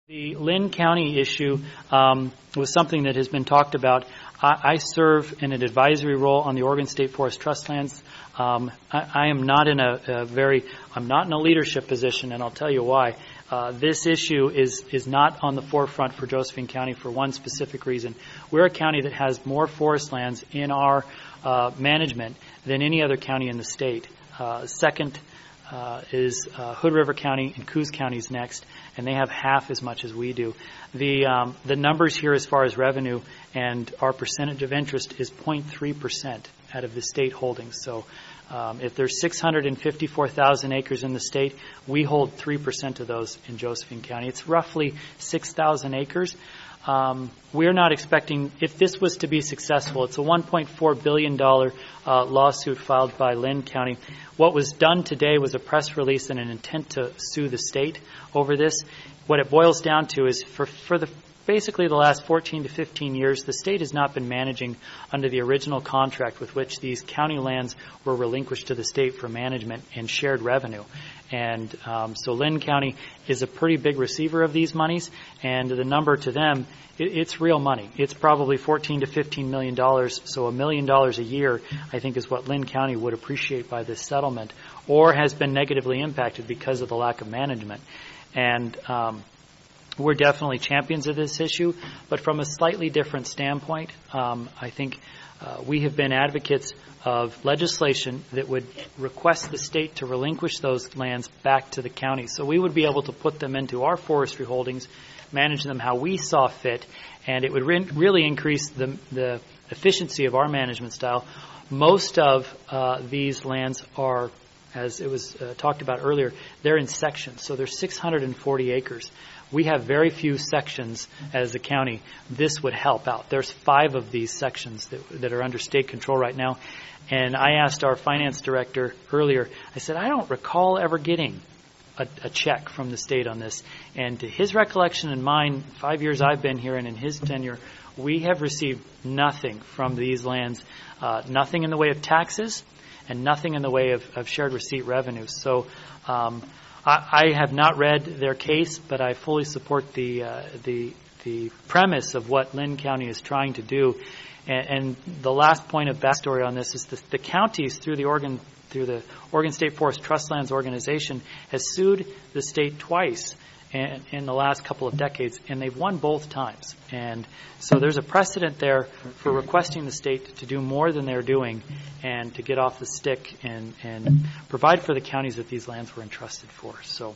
The Linn County issue was something that has been talked about. I serve in an advisory role on the Oregon State Forest Trust Lands. I am not in I'm not in a leadership position, and I'll tell you why. This issue is not on the forefront for Josephine County for one specific reason. We're a county that has more forest lands in our management than any other county in the state. Second is Hood River County, and Coos County is next, and they have half as much as we do. The numbers here as far as revenue and our percentage of interest is 0.3% out of the state holdings. So if there's 654,000 acres in the state, we hold 3% of those in Josephine County. It's roughly 6,000 acres. We're not expecting, if this was to be successful, it's a $1.4 billion lawsuit filed by Linn County. What was done today was a press release and an intent to sue the state over this. What it boils down to is for basically the last 14 to 15 years, the state has not been managing under the original contract with which these county lands were relinquished to the state for management and shared revenue. And so Linn County is a pretty big receiver of these monies, and the number to them, it's real money. It's probably $14 to $15 million, so $1 million a year, I think, is what Linn County would appreciate by this settlement, or has been negatively impacted because of the lack of management. And we're definitely champions of this issue, but from a slightly different standpoint. I think we have been advocates of legislation that would request the state to relinquish those lands back to the county. So we would be able to put them into our forestry holdings, manage them how we saw fit, and it would really increase the efficiency of our management style. Most of these lands are, as it was talked about earlier, they're in sections. So there's 640 acres. We have very few sections as a county. This would help out. There's 5 of these sections that are under state control right now. And I asked our finance director earlier, I said, I don't recall ever getting a check from the state on this. And to his recollection and mine, 5 years I've been here and in his tenure, we have received nothing from these lands, nothing in the way of taxes and nothing in the way of shared receipt revenues. So I have not read their case, but I fully support the premise of what Linn County is trying to do. And the last point of backstory on this is the counties through the Oregon State Forest Trust Lands organization has sued the state twice in the last couple of decades, and they've won both times. And so there's a precedent there for requesting the state to do more than they're doing and to get off the stick and provide for the counties that these lands were entrusted for. So